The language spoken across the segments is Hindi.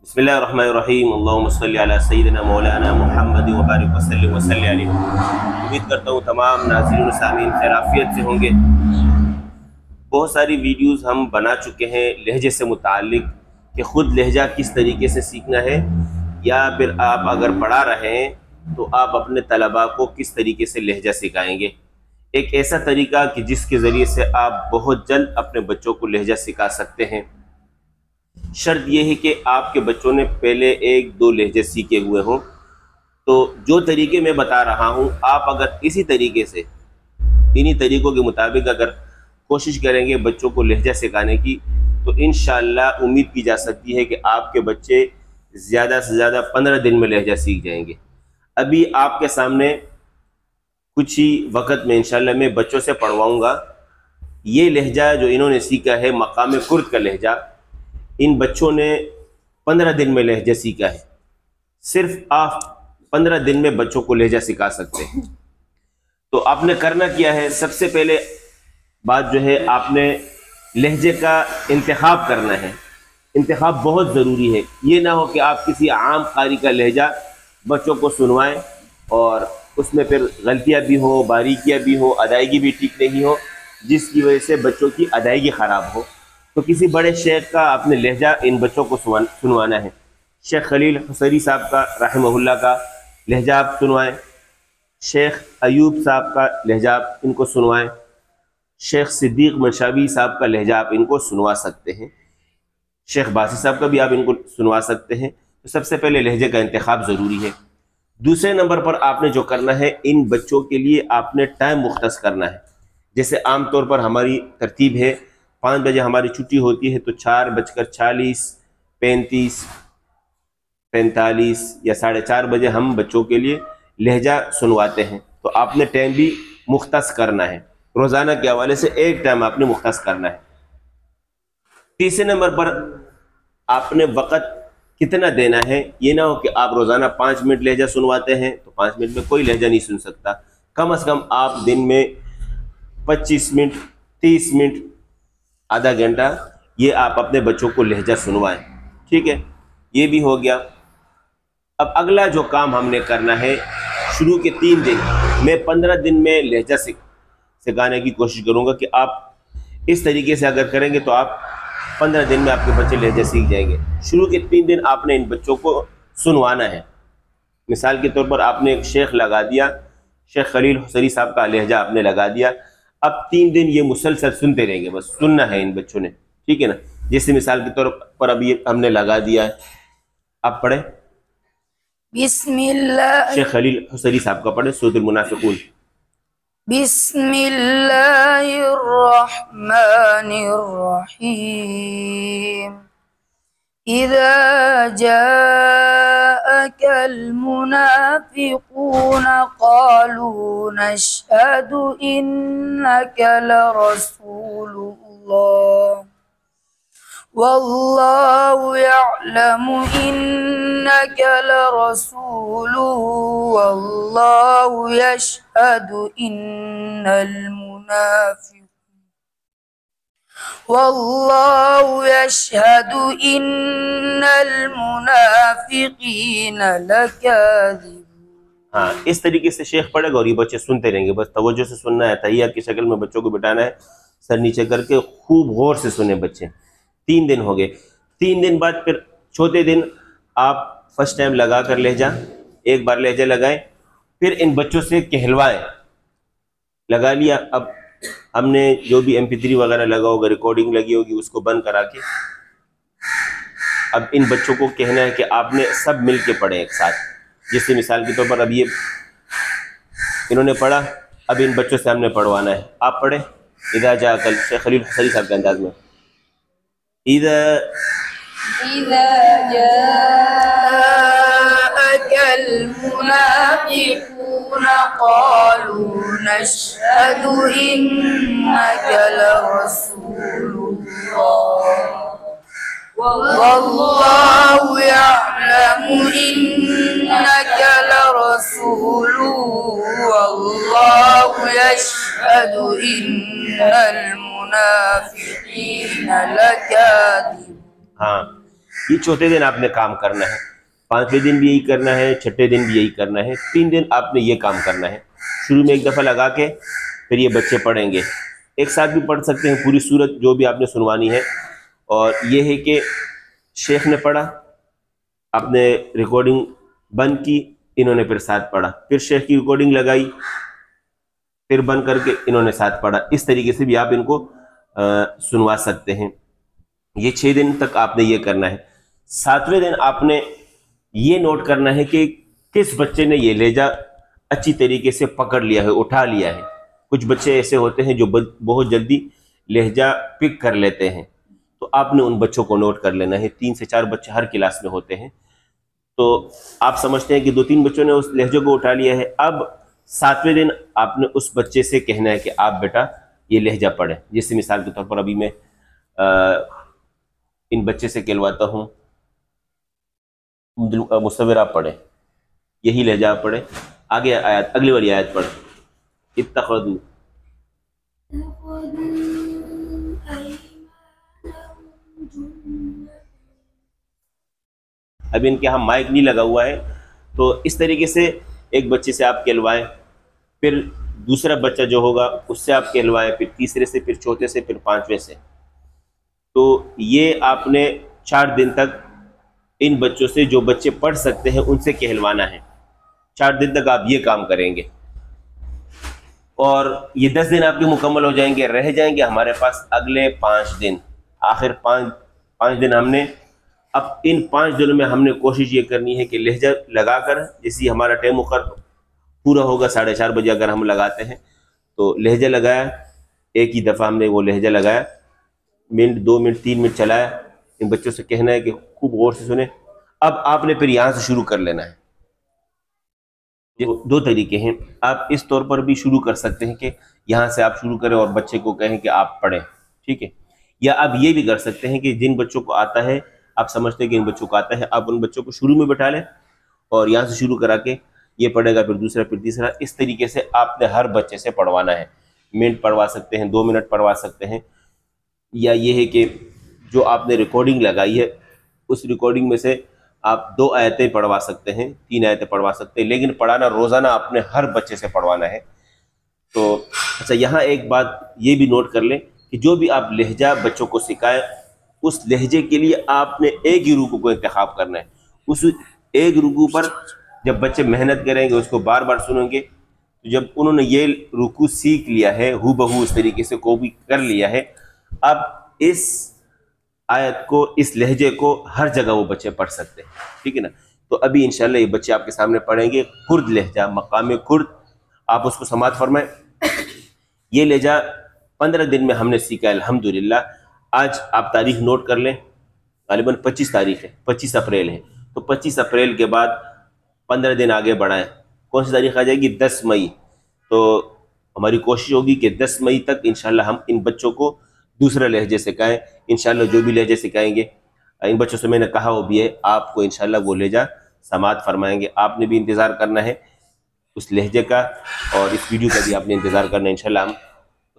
बिस्मिल्लाहिर्रहमानिर्रहीम अल्लाहुम्मा सल्लि अला सय्यिदिना मौलाना मुहम्मद व बारिक वसल्लिम वसल्लि अलैहि। उम्मीद करता हूँ तमाम नाज़रीन सामीन खैराफियत से होंगे। बहुत सारी वीडियोस हम बना चुके हैं लहजे से मुताल्लिक कि ख़ुद लहजा किस तरीके से सीखना है, या फिर आप अगर पढ़ा रहे हैं तो आप अपने तलबा को किस तरीके से लहजा सिखाएँगे। एक ऐसा तरीका कि जिसके ज़रिए से आप बहुत जल्द अपने बच्चों को लहजा सिखा सकते हैं। शर्त यह है कि आपके बच्चों ने पहले एक दो लहजे सीखे हुए हों। तो जो तरीके मैं बता रहा हूँ, आप अगर इसी तरीके से, इन्हीं तरीक़ों के मुताबिक अगर कोशिश करेंगे बच्चों को लहजा सिखाने की, तो इंशाअल्लाह उम्मीद की जा सकती है कि आपके बच्चे ज़्यादा से ज़्यादा 15 दिन में लहजा सीख जाएंगे। अभी आपके सामने कुछ ही वक्त में इंशाअल्लाह मैं बच्चों से पढ़वाऊँगा। ये लहजा जो इन्होंने सीखा है, मकाम कुर्द का लहजा, इन बच्चों ने 15 दिन में लहजा सीखा है। सिर्फ आप 15 दिन में बच्चों को लहजा सिखा सकते हैं। तो आपने करना क्या है, सबसे पहले बात जो है, आपने लहजे का इंतखाब करना है। इंतखाब बहुत ज़रूरी है। ये ना हो कि आप किसी आम कारी का लहजा बच्चों को सुनवाएं और उसमें फिर गलतियां भी हो, बारीकियां भी हो, अदायगी भी ठीक नहीं हो, जिसकी वजह से बच्चों की अदायगी ख़राब हो। तो किसी बड़े शेख का आपने लहजा इन बच्चों को सुनवाना है। शेख खलील हुसैनी साहब का रहमहुल्लाह का लहजा आप सुनवाएं। शेख अयूब साहब का लहजा आप इनको सुनवाएं। शेख सिद्दीक मंशावी साहब का लहजा आप इनको सुनवा सकते हैं। शेख बासी साहब का भी आप इनको सुनवा सकते हैं। तो सबसे पहले लहजे का इंतखाब ज़रूरी है। दूसरे नंबर पर आपने जो करना है, इन बच्चों के लिए आपने टाइम मुख्तस करना है। जैसे आम तौर पर हमारी तरतीब है, 5 बजे हमारी छुट्टी होती है, तो 4:40, 35, 45 या 4:30 बजे हम बच्चों के लिए लहजा सुनवाते हैं। तो आपने टाइम भी मुख्तस करना है। रोज़ाना के हवाले से एक टाइम आपने मुख्तस करना है। तीसरे नंबर पर आपने वक़्त कितना देना है। ये ना हो कि आप रोज़ाना 5 मिनट लहजा सुनवाते हैं तो 5 मिनट में कोई लहजा नहीं सुन सकता। कम से कम आप दिन में 25 मिनट, 30 मिनट, आधा घंटा, ये आप अपने बच्चों को लहजा सुनवाएं। ठीक है, ये भी हो गया। अब अगला जो काम हमने करना है, शुरू के 3 दिन मैं 15 दिन में लहजा सिखाने की कोशिश करूँगा कि आप इस तरीके से अगर करेंगे तो आप 15 दिन में आपके बच्चे लहजा सीख जाएंगे। शुरू के 3 दिन आपने इन बच्चों को सुनवाना है। मिसाल के तौर पर आपने एक शेख लगा दिया, शेख खलील हुसैनी साहब का लहजा आपने लगा दिया। अब 3 दिन ये मुसलसल सुनते रहेंगे, बस सुनना है इन बच्चों ने। ठीक है ना। जैसे मिसाल के तौर पर अभी हमने लगा दिया है, आप पढ़े बिस्मिल्लाह। शेख खलील हुसैनी साहब का पढ़े सूरह मुनाफिकून। बिस्मिल्लाहिर्रहमानिर्रहीम। इज़ा जाअकल मुनाफिकून क़ालू नशहदु इन्नका लरसूलुल्लाह वल्लाहु यअलमु इन्नका लरसूलुहु वल्लाहु यशहदु इन्नल मुनाफिकीन लकाज़िबून। हाँ, इस तरीके से शेख पढ़ेगा और ये बच्चे सुनते रहेंगे। बस तवज्जो से सुनना है, तहिया की शक्ल में बच्चों को बिठाना है, सर नीचे करके खूब गौर से सुने बच्चे। 3 दिन हो गए। 3 दिन बाद फिर चौथे दिन आप फर्स्ट टाइम लगा कर लहजा, एक बार लहजा लगाएं, फिर इन बच्चों से कहलवाएं। लगा लिया, अब हमने जो भी MP3 वगैरह लगा होगा, रिकॉर्डिंग लगी होगी, उसको बंद करा के अब इन बच्चों को कहना है कि आपने सब मिल के पढ़े एक साथ। जैसे मिसाल के तौर पर अब ये इन्होंने पढ़ा, अब इन बच्चों से हमने पढ़वाना है। आप पढ़े इज़ा जाअकल, शेख खलील हुसैनी साहब के अंदाज में, इज़ा जाअकल मुनाफिकून क़ालू नशहदु इन्नका लरसूलुल्लाह वल्लाहु यअलमु इन्नका लरसूलुहु वल्लाहु यशहदु इन्नल मुनाफिकीन लकाज़िबून। हाँ, ये चौथे दिन आपने काम करना है, 5वें दिन भी यही करना है, 6ठे दिन भी यही करना है, 3 दिन आपने ये काम करना है। शुरू में एक दफ़ा लगा के फिर ये बच्चे पढ़ेंगे, एक साथ भी पढ़ सकते हैं पूरी सूरत जो भी आपने सुनवानी है। और ये है कि शेख ने पढ़ा, आपने रिकॉर्डिंग बंद की, इन्होंने फिर साथ पढ़ा, फिर शेख की रिकॉर्डिंग लगाई, फिर बंद करके इन्होंने साथ पढ़ा। इस तरीके से भी आप इनको सुनवा सकते हैं। ये 6 दिन तक आपने ये करना है। 7वें दिन आपने ये नोट करना है कि किस बच्चे ने ये लहजा अच्छी तरीके से पकड़ लिया है, उठा लिया है। कुछ बच्चे ऐसे होते हैं जो बहुत जल्दी लहजा पिक कर लेते हैं, तो आपने उन बच्चों को नोट कर लेना है। 3 से 4 बच्चे हर क्लास में होते हैं, तो आप समझते हैं कि 2-3 बच्चों ने उस लहजे को उठा लिया है। अब 7वें दिन आपने उस बच्चे से कहना है कि आप बेटा ये लहजा पढ़े। जैसे मिसाल के तौर पर अभी मैं इन बच्चे से कहलवाता हूँ, मुसव्विर आप पढ़े, यही लहजा आप पढ़े। आगे आयत, अगली वाली आयत पढ़े, इत्तखज़ू। अब इनके यहाँ माइक नहीं लगा हुआ है, तो इस तरीके से एक बच्चे से आप कहलवाएं, फिर दूसरा बच्चा जो होगा उससे आप कहलवाएं, फिर तीसरे से, फिर चौथे से, फिर 5वें से। तो ये आपने 4 दिन तक इन बच्चों से, जो बच्चे पढ़ सकते हैं उनसे कहलवाना है। 4 दिन तक आप ये काम करेंगे और ये 10 दिन आपके मुकम्मल हो जाएंगे। रह जाएंगे हमारे पास अगले 5 दिन। आखिर 5 दिन हमने, अब इन 5 दिनों में हमने कोशिश ये करनी है कि लहजा लगाकर, जैसे हमारा टाइम मुकर पूरा होगा 4:30 बजे अगर हम लगाते हैं, तो लहजा लगाया, एक ही दफ़ा हमने वो लहजा लगाया, मिनट 2 मिनट 3 मिनट चलाया। इन बच्चों से कहना है कि खूब गौर से सुने। अब आपने फिर यहाँ से शुरू कर लेना है। ये 2 तरीके हैं, आप इस तौर पर भी शुरू कर सकते हैं कि यहाँ से आप शुरू करें और बच्चे को कहें कि आप पढ़ें, ठीक है। या आप ये भी कर सकते हैं कि जिन बच्चों को आता है, आप समझते हैं कि इन बच्चों को आता है, आप उन बच्चों को शुरू में बैठा लें और यहाँ से शुरू करा के ये पढ़ेगा, फिर दूसरा, फिर तीसरा। इस तरीके से आपने हर बच्चे से पढ़वाना है। मिनट पढ़वा सकते हैं, 2 मिनट पढ़वा सकते हैं, या ये है कि जो आपने रिकॉर्डिंग लगाई है उस रिकॉर्डिंग में से आप 2 आयतें पढ़वा सकते हैं, 3 आयतें पढ़वा सकते हैं, लेकिन पढ़ाना रोज़ाना आपने हर बच्चे से पढ़वाना है। तो अच्छा, यहाँ एक बात ये भी नोट कर लें कि जो भी आप लहजा बच्चों को सिखाएं, उस लहजे के लिए आपने एक ही रुकू को इंतखाब करना है। उस एक रुकू पर जब बच्चे मेहनत करेंगे, उसको बार बार सुनेंगे, तो जब उन्होंने ये रुकू सीख लिया है, हू बहू इस तरीके से को भी कर लिया है, अब इस आयत को, इस लहजे को हर जगह वो बच्चे पढ़ सकते हैं, ठीक है ना। तो अभी इंशाल्लाह ये बच्चे आपके सामने पढ़ेंगे कुर्द लहजा, मकाम कुर्द। आप उसको समात फरमाएं। ये लहजा 15 दिन में हमने सीखा अल्हम्दुलिल्लाह। आज आप तारीख नोट कर लें, गालिबन 25 तारीख है, 25 अप्रैल है, तो 25 अप्रैल के बाद 15 दिन आगे बढ़ाएं। कौन सी तारीख आ जाएगी? 10 मई। तो हमारी कोशिश होगी कि 10 मई तक इंशाल्लाह हम इन बच्चों को दूसरा लहजे सिखाएं। इंशाल्लाह जो भी लहजे सिखाएंगे, इन बच्चों से मैंने कहा वो भी है, आपको इंशाल्लाह वो लहजा समात फरमाएंगे। आपने भी इंतज़ार करना है उस लहजे का, और इस वीडियो का भी आपने इंतज़ार करना है। इंशाल्लाह हम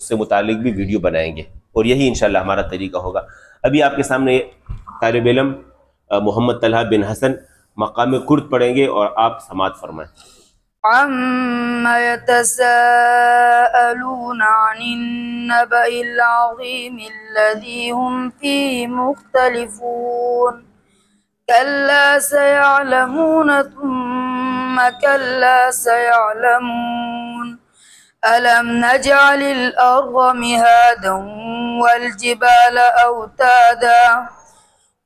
उससे मुतालिक भी वीडियो बनाएंगे, और यही इंशाल्लाह हमारा तरीका होगा। अभी आपके सामने तालिब इल्म मोहम्मद तलहा बिन हसन मकाम कुर्द पढ़ेंगे और आप समात फरमाएं। अम्मा यतसाअलून अनिन्नबइल अज़ीमिल्लज़ी हुम फ़ीही मुख्तलिफ़ून कल्ला सयअलमून थुम्मा कल्ला सयअलमून अलम नजअलिल अर्ज़ मिहादन वल जिबाल औतादा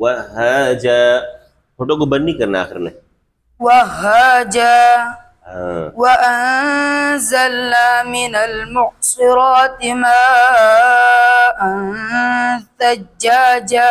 वहाजा फोटो को बंद नहीं करना आखिर में। वहाजा वअंज़लना मिनल मुअस्सिराति माअन सज्जाजा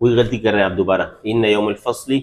वही गलती कर रहे हैं आप दोबारा, इन यौम अल-फस्ल,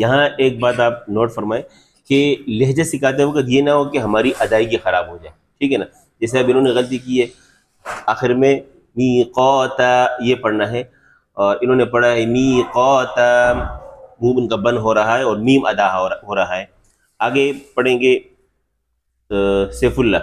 यहाँ एक बात आप नोट फरमाएं कि लहजे सिखाते वक्त ये ना हो कि हमारी अदायगी ख़राब हो जाए, ठीक है ना। जैसे अब इन्होंने गलती की है, आखिर में मीक़ाता ये पढ़ना है और इन्होंने पढ़ा है मीक़ाता, मुंह उनका बंद हो रहा है और मीम अदा हो रहा है। आगे पढ़ेंगे सैफुल्लाह।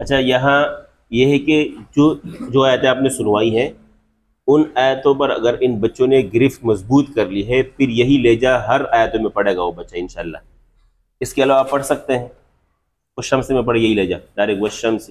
अच्छा, यहाँ ये है कि जो आयतें आपने सुनवाई हैं उन आयतों पर अगर इन बच्चों ने गिरफ्त मजबूत कर ली है, फिर यही लहजा हर आयतों में पढ़ेगा वो बच्चा इंशाल्लाह। इसके अलावा आप पढ़ सकते हैं वश्शम्स में, पढ़े यही लहजा डायरेक्ट वश्शम्स।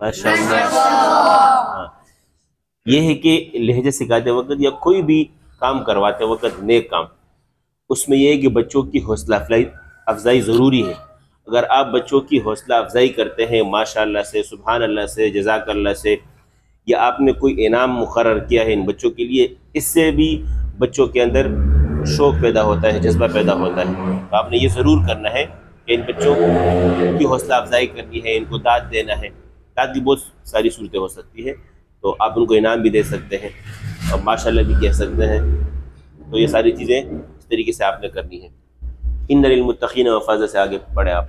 माशाअल्लाह। ये है कि लहजे सिखाते वक्त या कोई भी काम करवाते वक्त नेक काम, उसमें यह है कि बच्चों की हौसला अफजाई ज़रूरी है। अगर आप बच्चों की हौसला अफजाई करते हैं माशाअल्लाह से, सुभान अल्लाह से, जज़ाकल्लाह से, या आपने कोई इनाम मुकर्रर किया है इन बच्चों के लिए, इससे भी बच्चों के अंदर शौक़ पैदा होता है, जज्बा पैदा होता है। तो आपने ये ज़रूर करना है कि इन बच्चों की हौसला अफजाई करनी है, इनको दाद देना है। दाद की बहुत सारी सूरतें हो सकती है, तो आप उनको इनाम भी दे सकते हैं और माशाअल्लाह भी कह सकते हैं। तो ये सारी चीज़ें इस तरीके से आपने करनी है। इन्न लिल मुत्तक़ीन मफ़ाज़ा से आगे पढ़े आप।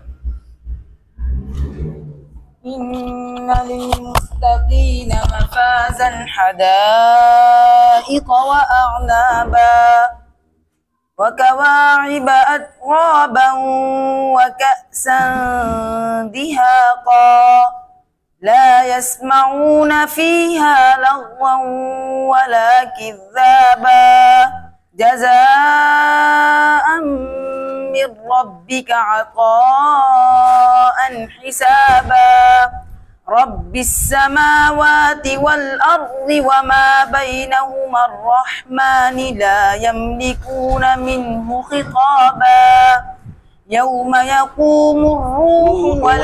इन्न लिल मुत्तक़ीन मफ़ाज़न हदाइक़ व अअनाबा व कवाइब अत्राबन व कअसन दिहाक़ा ला यस्मऊन फ़ीहा लग़वन वला किज़्ज़ाबा जज़ाअन मिन रब्बिक अताअन हिसाबा रब्बिस समावाति वल अर्दि वमा बैनहुमा अर्रहमान ला यमलिकून मिन्हु खिताबा यौम यक़ूमुर रूहु वल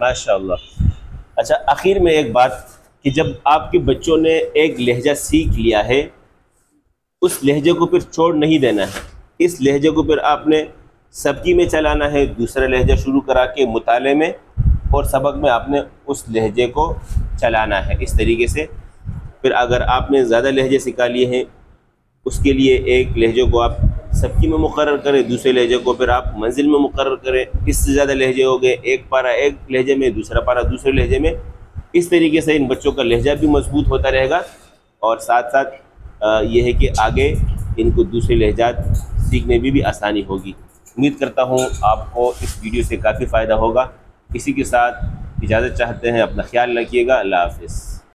माशाअल्लाह। अच्छा, आखिर में एक बात कि जब आपके बच्चों ने एक लहजा सीख लिया है, उस लहजे को फिर छोड़ नहीं देना है। इस लहजे को फिर आपने सबकी में चलाना है, दूसरा लहजा शुरू करा के मुताले में और सबक में आपने उस लहजे को चलाना है। इस तरीके से फिर अगर आपने ज़्यादा लहजे सिखा लिए हैं, उसके लिए एक लहजे को आप सबकी में मुकर्रर करें, दूसरे लहजे को फिर आप मंजिल में मुकर्रर करें। इससे ज़्यादा लहजे हो गए, एक पारा एक लहजे में, दूसरा पारा दूसरे लहजे में। इस तरीके से इन बच्चों का लहजा भी मजबूत होता रहेगा और साथ साथ ये है कि आगे इनको दूसरे लहजात सीखने में भी आसानी होगी। उम्मीद करता हूँ आपको इस वीडियो से काफ़ी फ़ायदा होगा। इसी के साथ इजाज़त चाहते हैं, अपना ख्याल रखिएगा। अल्लाह हाफ़िज़।